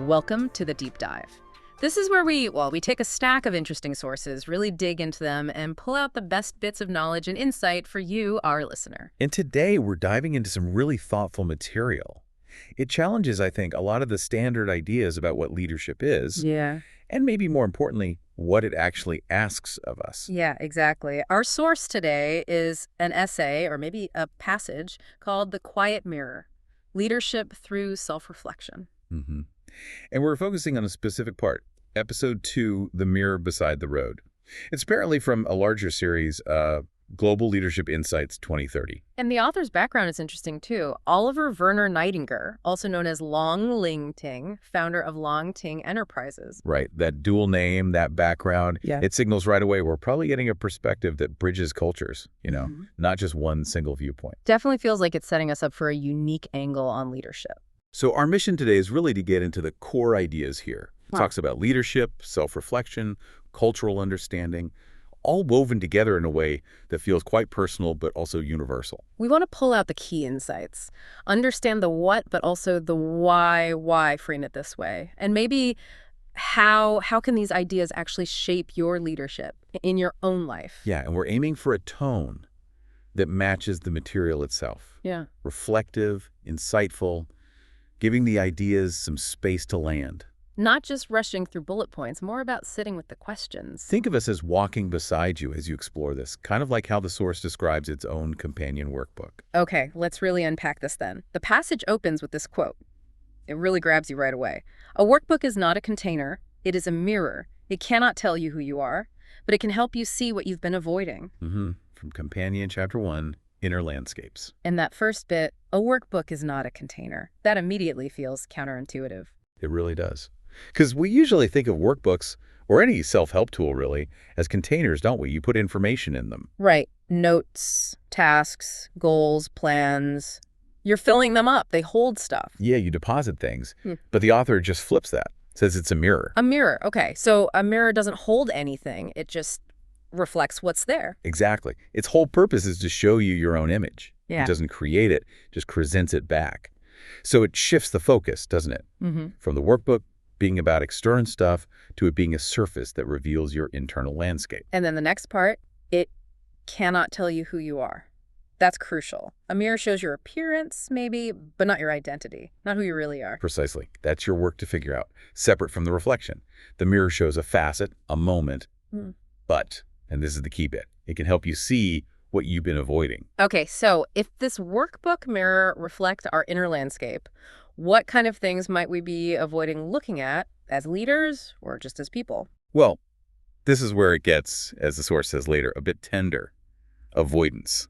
Welcome to the Deep Dive. This is where we take a stack of interesting sources, really dig into them, and pull out the best bits of knowledge and insight for you, our listener. And today we're diving into some really thoughtful material. It challenges, I think, a lot of the standard ideas about what leadership is, Yeah. and maybe more importantly, what it actually asks of us. Yeah, exactly. Our source today is an essay, or maybe a passage, called The Quiet Mirror, Leadership Through Self-Reflection. hmm And we're focusing on a specific part, Episode 2, The Mirror Beside the Road. It's apparently from a larger series, Global Leadership Insights 2030. And the author's background is interesting, too. Oliver Werner Neidinger, also known as Lóng Tíng, founder of Lóng Tíng Enterprises. Right, that dual name, that background, Yeah. it signals right away we're probably getting a perspective that bridges cultures, not just one single viewpoint. Definitely feels like it's setting us up for a unique angle on leadership. So our mission today is really to get into the core ideas here. It talks about leadership, self-reflection, cultural understanding, all woven together in a way that feels quite personal but also universal. We want to pull out the key insights, understand the what, but also the why frame it this way, and maybe how can these ideas actually shape your leadership in your own life? Yeah, and we're aiming for a tone that matches the material itself. Yeah. Reflective, insightful, giving the ideas some space to land. Not just rushing through bullet points, more about sitting with the questions. Think of us as walking beside you as you explore this, kind of like how the source describes its own companion workbook. Okay, let's really unpack this then. The passage opens with this quote. It really grabs you right away. A workbook is not a container. It is a mirror. It cannot tell you who you are, but it can help you see what you've been avoiding. From Companion Chapter 1, Inner Landscapes. And that first bit, a workbook is not a container. That immediately feels counterintuitive. It really does. Because we usually think of workbooks, or any self-help tool really, as containers, don't we? You put information in them. Right. Notes, tasks, goals, plans. You're filling them up. They hold stuff. Yeah, you deposit things. But the author just flips that, says it's a mirror. A mirror. Okay. So a mirror doesn't hold anything. It just reflects what's there. Exactly. Its whole purpose is to show you your own image. Yeah. It doesn't create it, just presents it back. So it shifts the focus, doesn't it? From the workbook being about external stuff to it being a surface that reveals your internal landscape. And then the next part, it cannot tell you who you are. That's crucial. A mirror shows your appearance, maybe, but not your identity, not who you really are. Precisely. That's your work to figure out, separate from the reflection. The mirror shows a facet, a moment, but, and this is the key bit, it can help you see what you've been avoiding. Okay, so if this workbook mirror reflects our inner landscape, what kind of things might we be avoiding looking at as leaders or just as people? Well, this is where it gets, as the source says later, a bit tender. Avoidance.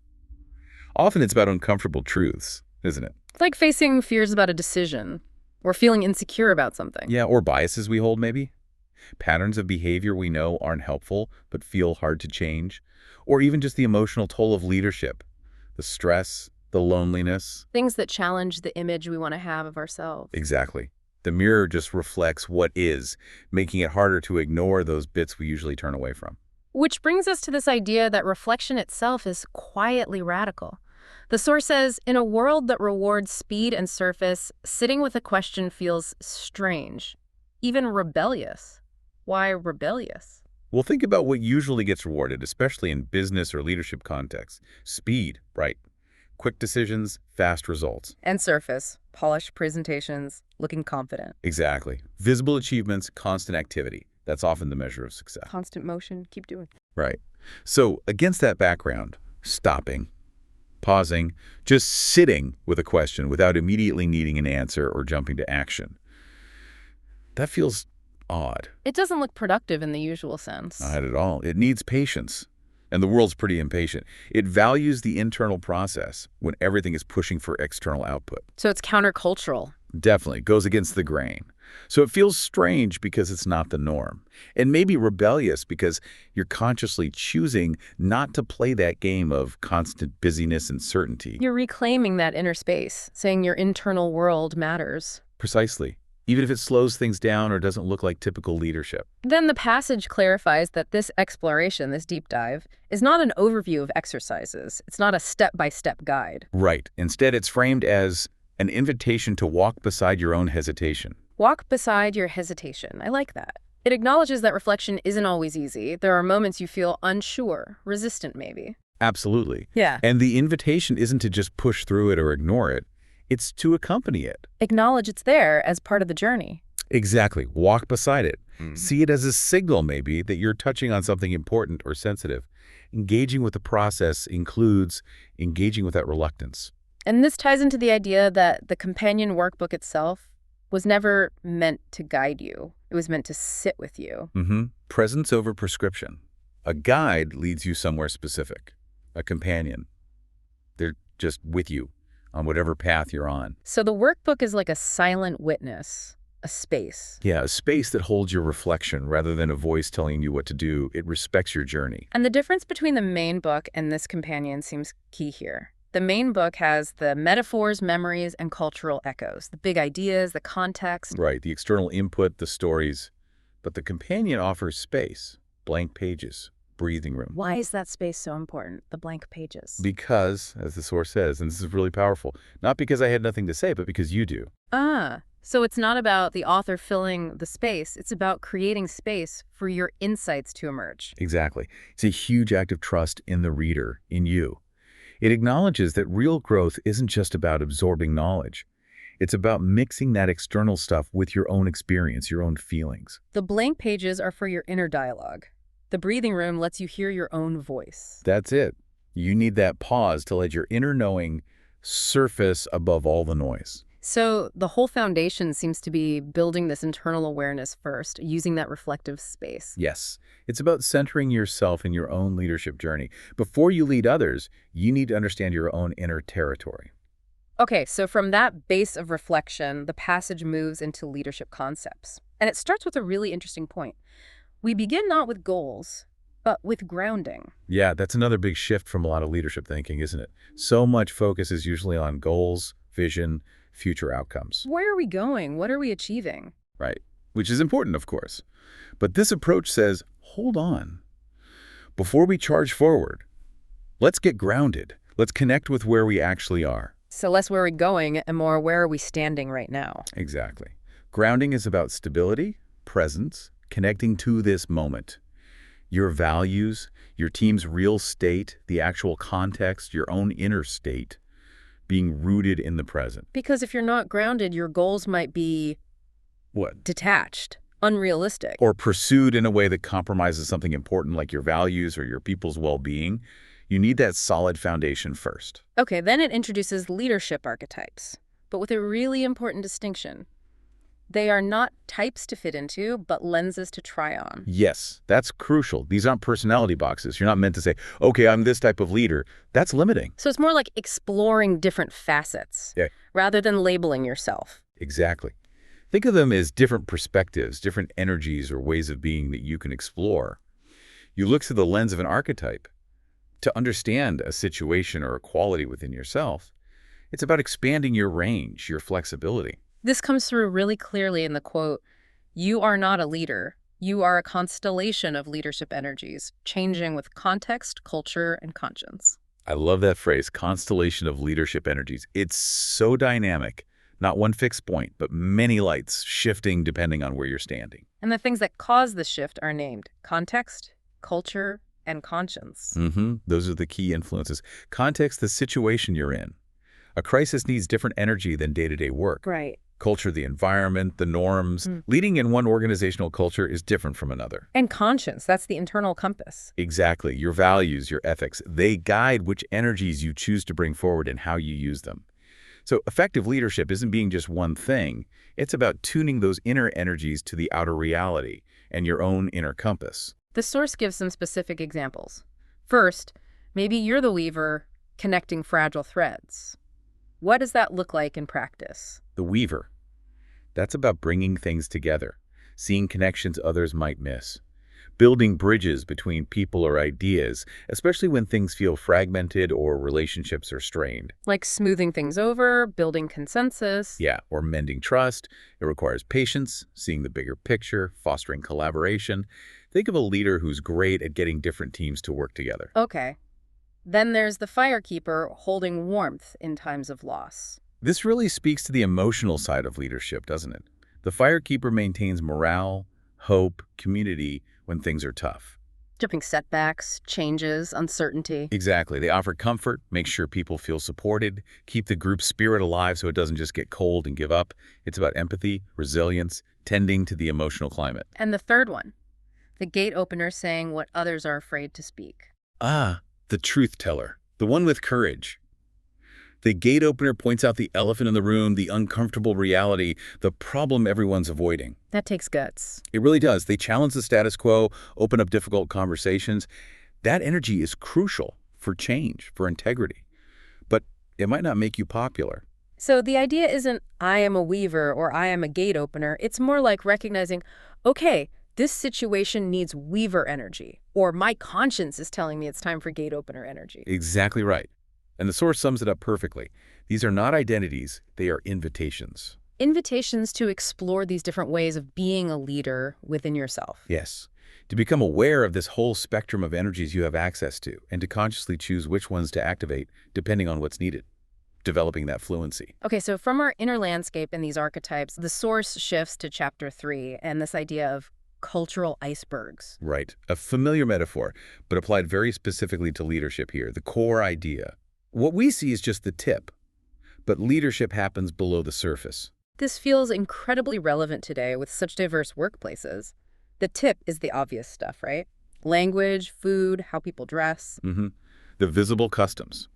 Often it's about uncomfortable truths, isn't it? It's like facing fears about a decision or feeling insecure about something. Yeah, or biases we hold maybe. Patterns of behavior we know aren't helpful but feel hard to change. Or even just the emotional toll of leadership, the stress, the loneliness. Things that challenge the image we want to have of ourselves. Exactly. The mirror just reflects what is, making it harder to ignore those bits we usually turn away from. Which brings us to this idea that reflection itself is quietly radical. The source says, in a world that rewards speed and surface, sitting with a question feels strange, even rebellious. Why rebellious? Well, think about what usually gets rewarded, especially in business or leadership contexts. Speed, right? Quick decisions, fast results. And surface, polished presentations, looking confident. Exactly. Visible achievements, constant activity. That's often the measure of success. Constant motion, keep doing. Right. So against that background, stopping, pausing, just sitting with a question without immediately needing an answer or jumping to action. That feels odd. It doesn't look productive in the usual sense. Not at all. It needs patience. And the world's pretty impatient. It values the internal process when everything is pushing for external output. So it's countercultural. Definitely. Goes against the grain. So it feels strange because it's not the norm. And maybe rebellious because you're consciously choosing not to play that game of constant busyness and certainty. You're reclaiming that inner space, saying your internal world matters. Precisely. Even if it slows things down or doesn't look like typical leadership. Then the passage clarifies that this exploration, this deep dive, is not an overview of exercises. It's not a step-by-step guide. Right. Instead, it's framed as an invitation to walk beside your own hesitation, Walk beside your hesitation. I like that. It acknowledges that reflection isn't always easy. There are moments you feel unsure, resistant maybe. Absolutely. Yeah. And the invitation isn't to just push through it or ignore it. It's to accompany it. Acknowledge it's there as part of the journey. Exactly. Walk beside it. See it as a signal, maybe, that you're touching on something important or sensitive. Engaging with the process includes engaging with that reluctance. And this ties into the idea that the companion workbook itself was never meant to guide you. It was meant to sit with you. Presence over prescription. A guide leads you somewhere specific. A companion, they're just with you on whatever path you're on. So the workbook is like a silent witness, a space. Yeah, a space that holds your reflection rather than a voice telling you what to do. It respects your journey. And the difference between the main book and this companion seems key here. The main book has the metaphors, memories, and cultural echoes, the big ideas, the context. Right, the external input, the stories. But the companion offers space, blank pages, breathing room. Why is that space so important, the blank pages? Because, as the source says, and this is really powerful, not because I had nothing to say, but because you do. So it's not about the author filling the space. It's about creating space for your insights to emerge. Exactly. It's a huge act of trust in the reader, in you. It acknowledges that real growth isn't just about absorbing knowledge. It's about mixing that external stuff with your own experience, your own feelings. The blank pages are for your inner dialogue. The breathing room lets you hear your own voice. That's it. You need that pause to let your inner knowing surface above all the noise. So the whole foundation seems to be building this internal awareness first, using that reflective space. Yes, it's about centering yourself in your own leadership journey. Before you lead others, you need to understand your own inner territory. Okay, so from that base of reflection, the passage moves into leadership concepts. And it starts with a really interesting point. We begin not with goals, but with grounding. Yeah, that's another big shift from a lot of leadership thinking, isn't it? So much focus is usually on goals, vision, future outcomes. Where are we going? What are we achieving? Right, which is important, of course. But this approach says, hold on. Before we charge forward, let's get grounded. Let's connect with where we actually are. So less where are we going and more where are we standing right now? Exactly. Grounding is about stability, presence, connecting to this moment. Your values, your team's real state, the actual context, your own inner state, being rooted in the present. Because if you're not grounded, your goals might be What? detached, unrealistic. Or pursued in a way that compromises something important like your values or your people's well-being. You need that solid foundation first. Okay, then it introduces leadership archetypes, but with a really important distinction. They are not types to fit into, but lenses to try on. Yes, that's crucial. These aren't personality boxes. You're not meant to say, okay, I'm this type of leader. That's limiting. So it's more like exploring different facets, rather than labeling yourself. Exactly. Think of them as different perspectives, different energies or ways of being that you can explore. You look through the lens of an archetype to understand a situation or a quality within yourself. It's about expanding your range, your flexibility. This comes through really clearly in the quote, "You are not a leader. You are a constellation of leadership energies, changing with context, culture, and conscience." I love that phrase, constellation of leadership energies. It's so dynamic. Not one fixed point, but many lights shifting depending on where you're standing. And the things that cause the shift are named context, culture, and conscience. Those are the key influences. Context, the situation you're in. A crisis needs different energy than day-to-day work. Right. Culture, the environment, the norms. Leading in one organizational culture is different from another. And conscience, that's the internal compass. Exactly. Your values, your ethics, they guide which energies you choose to bring forward and how you use them. So effective leadership isn't being just one thing. It's about tuning those inner energies to the outer reality and your own inner compass. The source gives some specific examples. First, maybe you're the weaver connecting fragile threads. What does that look like in practice? The weaver. That's about bringing things together, seeing connections others might miss, building bridges between people or ideas, especially when things feel fragmented or relationships are strained. Like smoothing things over, building consensus. Yeah, or mending trust. It requires patience, seeing the bigger picture, fostering collaboration. Think of a leader who's great at getting different teams to work together. Okay. Then there's the firekeeper holding warmth in times of loss. This really speaks to the emotional side of leadership, doesn't it? The firekeeper maintains morale, hope, community when things are tough. During setbacks, changes, uncertainty. Exactly. They offer comfort, make sure people feel supported, keep the group spirit alive so it doesn't just get cold and give up. It's about empathy, resilience, tending to the emotional climate. And the third one, the gate opener saying what others are afraid to speak. Ah, the truth teller, the one with courage. The gate opener points out the elephant in the room, the uncomfortable reality, the problem everyone's avoiding. That takes guts. It really does. They challenge the status quo, open up difficult conversations. That energy is crucial for change, for integrity. But it might not make you popular. So the idea isn't I am a weaver or I am a gate opener. It's more like recognizing, okay, this situation needs weaver energy, or my conscience is telling me it's time for gate opener energy. Exactly right. And the source sums it up perfectly. These are not identities, they are invitations. Invitations to explore these different ways of being a leader within yourself. Yes, to become aware of this whole spectrum of energies you have access to, and to consciously choose which ones to activate depending on what's needed, developing that fluency. Okay, so from our inner landscape in these archetypes, the source shifts to chapter 3 and this idea of cultural icebergs. Right, a familiar metaphor, but applied very specifically to leadership here, the core idea. What we see is just the tip, but leadership happens below the surface. This feels incredibly relevant today with such diverse workplaces. The tip is the obvious stuff, right? Language, food, how people dress. The visible customs.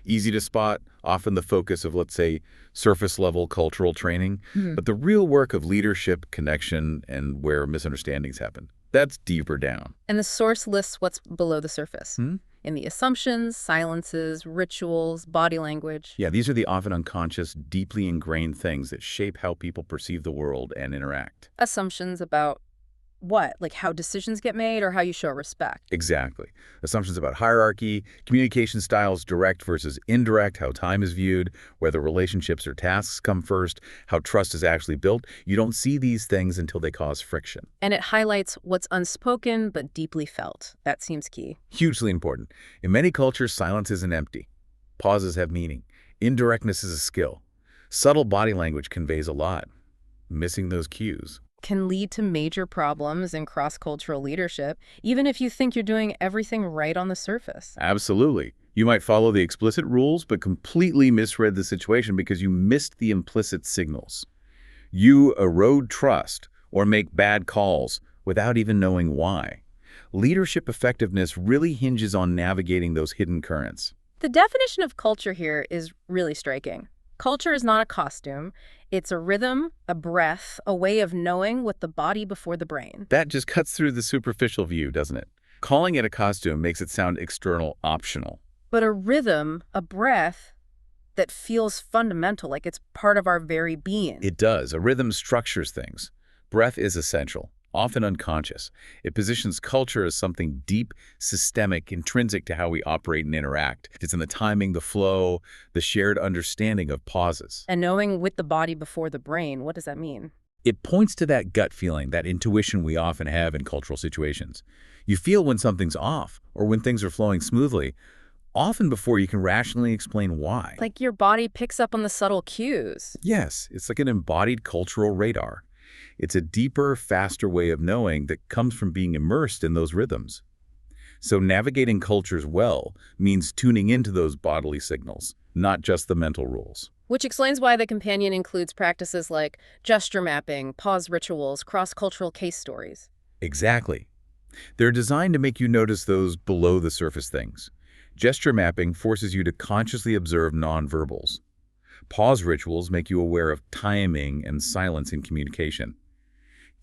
Easy to spot, often the focus of, let's say, surface-level cultural training, but the real work of leadership, connection, and where misunderstandings happen, that's deeper down. And the source lists what's below the surface. In the assumptions, silences, rituals, body language. Yeah, these are the often unconscious, deeply ingrained things that shape how people perceive the world and interact. Assumptions about what? Like how decisions get made or how you show respect? Exactly. Assumptions about hierarchy, communication styles, direct versus indirect, how time is viewed, whether relationships or tasks come first, how trust is actually built. You don't see these things until they cause friction. And it highlights what's unspoken but deeply felt. That seems key. Hugely important. In many cultures, silence isn't empty. Pauses have meaning. Indirectness is a skill. Subtle body language conveys a lot. Missing those cues Can lead to major problems in cross-cultural leadership, even if you think you're doing everything right on the surface. Absolutely. You might follow the explicit rules, but completely misread the situation because you missed the implicit signals. You erode trust or make bad calls without even knowing why. Leadership effectiveness really hinges on navigating those hidden currents. The definition of culture here is really striking. Culture is not a costume. It's a rhythm, a breath, a way of knowing with the body before the brain. That just cuts through the superficial view, doesn't it? Calling it a costume makes it sound external, optional. But a rhythm, a breath that feels fundamental, like it's part of our very being. It does. A rhythm structures things. Breath is essential, often unconscious. It positions culture as something deep, systemic, intrinsic to how we operate and interact. It's in the timing, the flow, the shared understanding of pauses. And knowing with the body before the brain, what does that mean? It points to that gut feeling, that intuition we often have in cultural situations. You feel when something's off or when things are flowing smoothly, often before you can rationally explain why. Like your body picks up on the subtle cues. Yes, it's like an embodied cultural radar. It's a deeper, faster way of knowing that comes from being immersed in those rhythms. So navigating cultures well means tuning into those bodily signals, not just the mental rules. Which explains why the companion includes practices like gesture mapping, pause rituals, cross-cultural case stories. Exactly. They're designed to make you notice those below-the-surface things. Gesture mapping forces you to consciously observe nonverbals. Pause rituals make you aware of timing and silence in communication.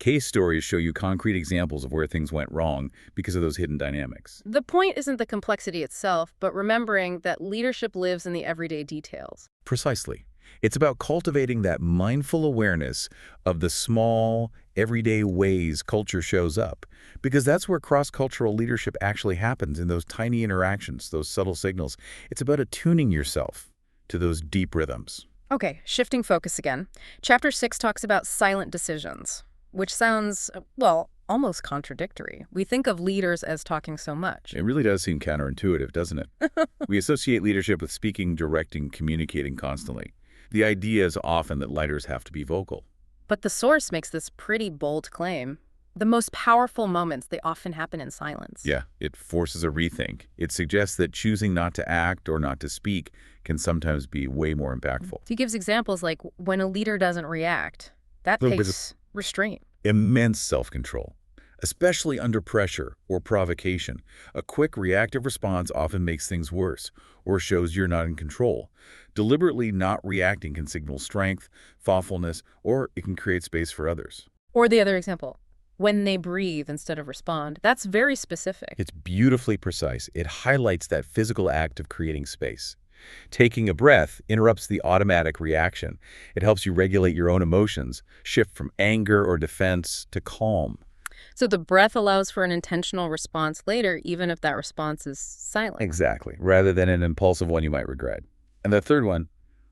Case stories show you concrete examples of where things went wrong because of those hidden dynamics. The point isn't the complexity itself, but remembering that leadership lives in the everyday details. Precisely. It's about cultivating that mindful awareness of the small, everyday ways culture shows up, because that's where cross-cultural leadership actually happens, in those tiny interactions, those subtle signals. It's about attuning yourself to those deep rhythms. Okay, shifting focus again. Chapter 6 talks about silent decisions, which sounds, well, almost contradictory. We think of leaders as talking so much. It really does seem counterintuitive, doesn't it? We associate leadership with speaking, directing, communicating constantly. The idea is often that leaders have to be vocal. But the source makes this pretty bold claim. The most powerful moments, they often happen in silence. Yeah, it forces a rethink. It suggests that choosing not to act or not to speak can sometimes be way more impactful. He gives examples like when a leader doesn't react. That Little takes restraint. Immense self-control, especially under pressure or provocation. A quick reactive response often makes things worse or shows you're not in control. Deliberately not reacting can signal strength, thoughtfulness, or it can create space for others. Or the other example, when they breathe instead of respond. That's very specific. It's beautifully precise. It highlights that physical act of creating space. Taking a breath interrupts the automatic reaction. It helps you regulate your own emotions, shift from anger or defense to calm. So the breath allows for an intentional response later, even if that response is silent. Exactly, rather than an impulsive one you might regret. And the third one,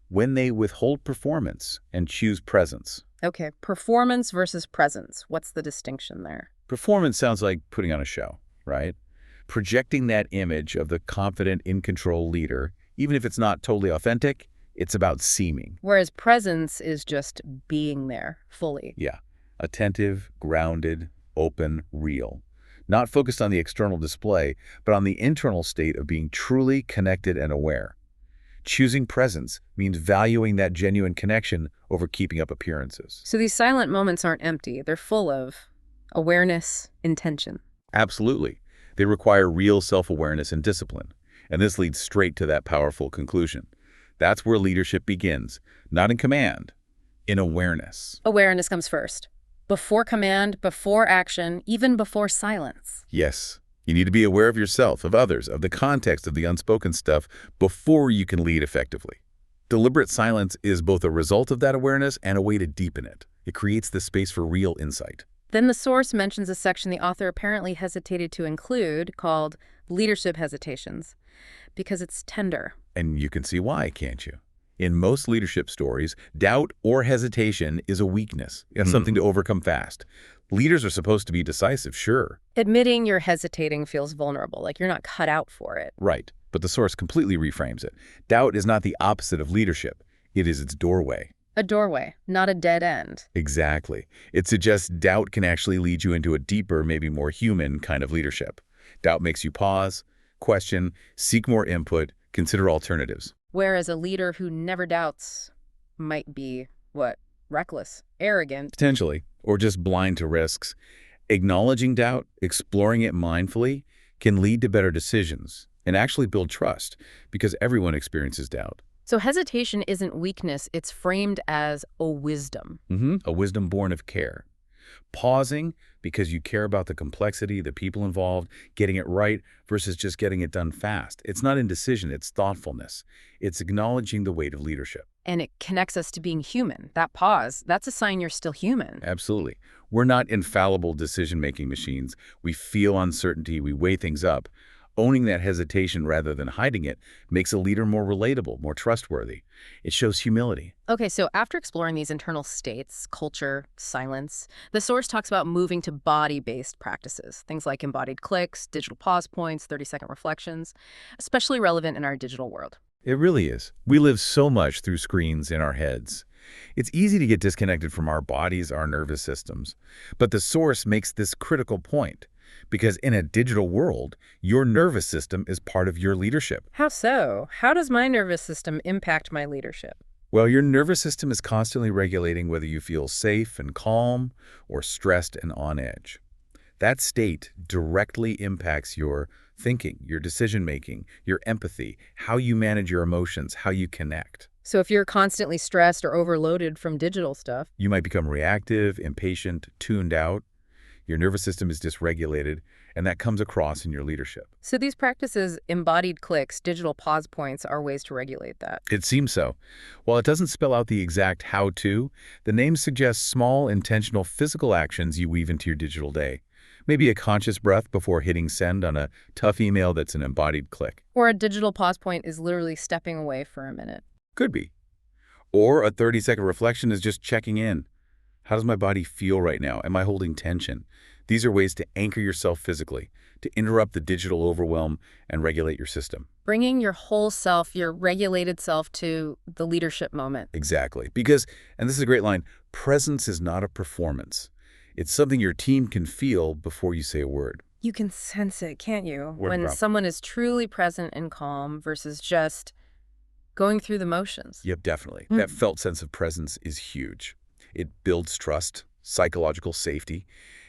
when they withhold performance and choose presence. Okay, performance versus presence. What's the distinction there? Performance sounds like putting on a show, right? Projecting that image of the confident, in-control leader, even if it's not totally authentic, it's about seeming. Whereas presence is just being there fully. Yeah, attentive, grounded, open, real. Not focused on the external display, but on the internal state of being truly connected and aware. Choosing presence means valuing that genuine connection over keeping up appearances. So these silent moments aren't empty. They're full of awareness, intention. Absolutely. They require real self-awareness and discipline. And this leads straight to that powerful conclusion. That's where leadership begins, not in command, in awareness. Awareness comes first. Before command, before action, even before silence. Yes, you need to be aware of yourself, of others, of the context of the unspoken stuff before you can lead effectively. Deliberate silence is both a result of that awareness and a way to deepen it. It creates the space for real insight. Then the source mentions a section the author apparently hesitated to include called Leadership Hesitations, because it's tender. And you can see why, can't you? In most leadership stories, doubt or hesitation is a weakness. It's something to overcome fast. Leaders are supposed to be decisive, sure. Admitting you're hesitating feels vulnerable, like you're not cut out for it. Right, but the source completely reframes it. Doubt is not the opposite of leadership. It is its doorway. A doorway, not a dead end. Exactly. It suggests doubt can actually lead you into a deeper, maybe more human kind of leadership. Doubt makes you pause, question, seek more input, consider alternatives. Whereas a leader who never doubts might be, what, reckless, arrogant. Potentially, or just blind to risks. Acknowledging doubt, exploring it mindfully, can lead to better decisions and actually build trust because everyone experiences doubt. So hesitation isn't weakness, it's framed as a wisdom. A wisdom born of care. Pausing because you care about the complexity, the people involved, getting it right versus just getting it done fast. It's not indecision, it's thoughtfulness. It's acknowledging the weight of leadership. And it connects us to being human. That pause, that's a sign you're still human. Absolutely. We're not infallible decision-making machines. We feel uncertainty, we weigh things up. Owning that hesitation rather than hiding it makes a leader more relatable, more trustworthy. It shows humility. Okay, so after exploring these internal states, culture, silence, the source talks about moving to body-based practices, things like embodied clicks, digital pause points, 30-second reflections, especially relevant in our digital world. It really is. We live so much through screens in our heads. It's easy to get disconnected from our bodies, our nervous systems. But the source makes this critical point. Because in a digital world, your nervous system is part of your leadership. How so? How does my nervous system impact my leadership? Well, your nervous system is constantly regulating whether you feel safe and calm or stressed and on edge. That state directly impacts your thinking, your decision-making, your empathy, how you manage your emotions, how you connect. So if you're constantly stressed or overloaded from digital stuff, You might become reactive, impatient, tuned out. Your nervous system is dysregulated, and that comes across in your leadership. so these practices, embodied clicks, digital pause points, are ways to regulate that. It seems so. While it doesn't spell out the exact how-to, the name suggests small, intentional physical actions you weave into your digital day. Maybe a conscious breath before hitting send on a tough email that's an embodied click. Or a digital pause point is literally stepping away for a minute. Could be. Or a 30-second reflection is just checking in. How does my body feel right now? Am I holding tension? These are ways to anchor yourself physically, to interrupt the digital overwhelm and regulate your system. Bringing your whole self, your regulated self, to the leadership moment. Exactly. Because, and this is a great line, presence is not a performance. It's something your team can feel before you say a word. You can sense it, can't you? Word When drop. someone is truly present and calm versus just going through the motions. Yep, definitely. That felt sense of presence is huge. It builds trust, psychological safety,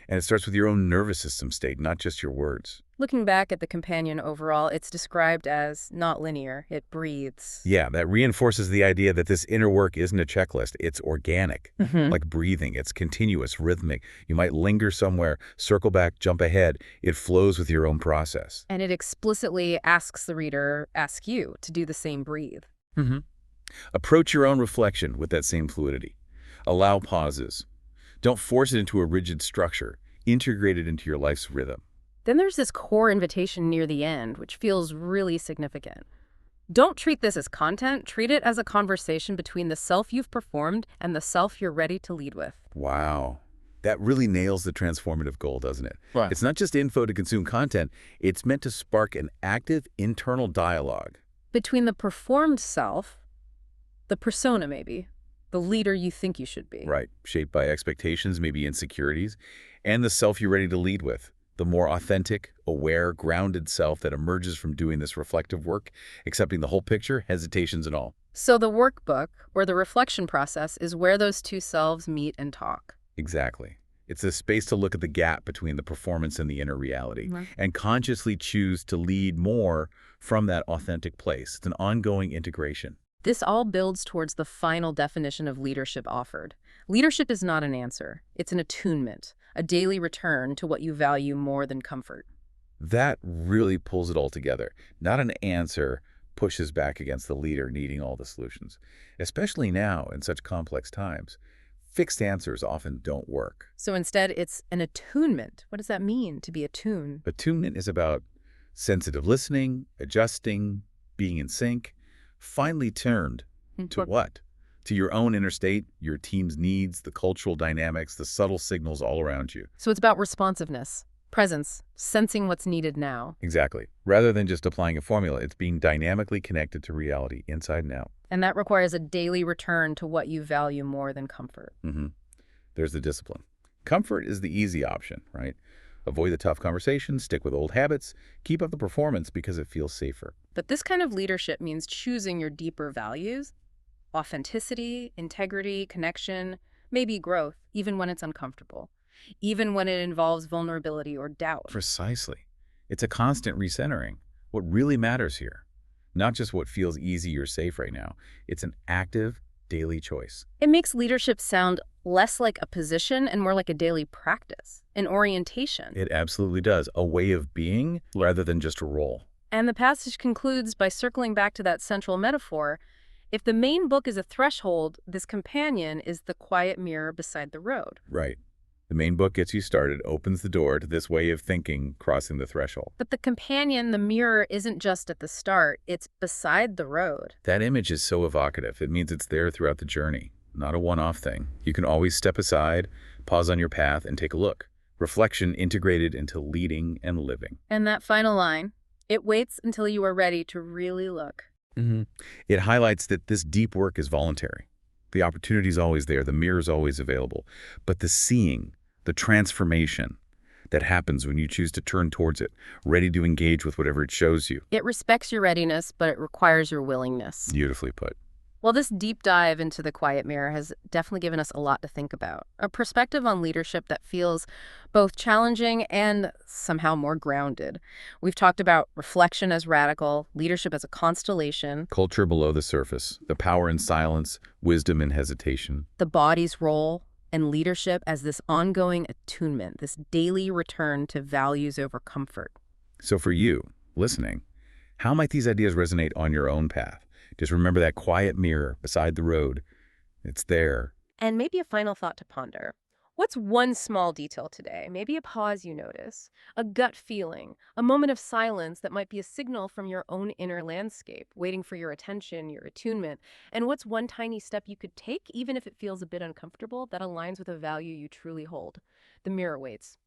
and it starts with your own nervous system state, not just your words. Looking back at the companion overall, it's described as not linear. It breathes. Yeah, that reinforces the idea that this inner work isn't a checklist. It's organic, like breathing. It's continuous, rhythmic. You might linger somewhere, circle back, jump ahead. It flows with your own process. And it explicitly asks the reader, ask you, to do the same breathe. Approach your own reflection with that same fluidity. Allow pauses. Don't force it into a rigid structure. Integrate it into your life's rhythm. Then there's this core invitation near the end, which feels really significant. Don't treat this as content. Treat it as a conversation between the self you've performed and the self you're ready to lead with. Wow. That really nails the transformative goal, doesn't it? Right. It's not just info to consume content. It's meant to spark an active internal dialogue. Between the performed self, the persona maybe, the leader you think you should be. Right. Shaped by expectations, maybe insecurities, and the self you're ready to lead with. The more authentic, aware, grounded self that emerges from doing this reflective work, accepting the whole picture, hesitations and all. So the workbook, or the reflection process, is where those two selves meet and talk. Exactly. It's a space to look at the gap between the performance and the inner reality, and consciously choose to lead more from that authentic place. It's an ongoing integration. This all builds towards the final definition of leadership offered. Leadership is not an answer. It's an attunement, a daily return to what you value more than comfort. That really pulls it all together. Not an answer pushes back against the leader needing all the solutions, especially now in such complex times. Fixed answers often don't work. So instead, it's an attunement. What does that mean, to be attuned? Attunement is about sensitive listening, adjusting, being in sync, finely turned to what? To your own inner state, your team's needs, the cultural dynamics, the subtle signals all around you. So it's about responsiveness, presence, sensing what's needed now. Exactly. Rather than just applying a formula, it's being dynamically connected to reality, inside and out. And that requires a daily return to what you value more than comfort. There's the discipline. Comfort is the easy option, right? Avoid the tough conversations, stick with old habits, keep up the performance because it feels safer. But this kind of leadership means choosing your deeper values, authenticity, integrity, connection, maybe growth, even when it's uncomfortable, even when it involves vulnerability or doubt. Precisely. It's a constant recentering. What really matters here, not just what feels easy or safe right now. It's an active, daily choice. It makes leadership sound less like a position and more like a daily practice, an orientation. It absolutely does. A way of being rather than just a role. And the passage concludes by circling back to that central metaphor. If the main book is a threshold, this companion is the quiet mirror beside the road. Right. The main book gets you started, opens the door to this way of thinking, crossing the threshold. But the companion, the mirror, isn't just at the start. It's beside the road. That image is so evocative. It means it's there throughout the journey, not a one-off thing. You can always step aside, pause on your path, and take a look. Reflection integrated into leading and living. And that final line, it waits until you are ready to really look. It highlights that this deep work is voluntary. The opportunity is always there. The mirror is always available. But the seeing, the transformation that happens when you choose to turn towards it, ready to engage with whatever it shows you. It respects your readiness, but it requires your willingness. Beautifully put. Well, this deep dive into the quiet mirror has definitely given us a lot to think about. A perspective on leadership that feels both challenging and somehow more grounded. We've talked about reflection as radical, leadership as a constellation, Culture below the surface, the power in silence, wisdom in hesitation. the body's role, and leadership as this ongoing attunement, this daily return to values over comfort. So for you, listening, how might these ideas resonate on your own path? Just remember that quiet mirror beside the road. It's there. And maybe a final thought to ponder. What's one small detail today? Maybe a pause you notice, a gut feeling, a moment of silence that might be a signal from your own inner landscape, waiting for your attention, your attunement. And what's one tiny step you could take, even if it feels a bit uncomfortable, that aligns with a value you truly hold? The mirror waits.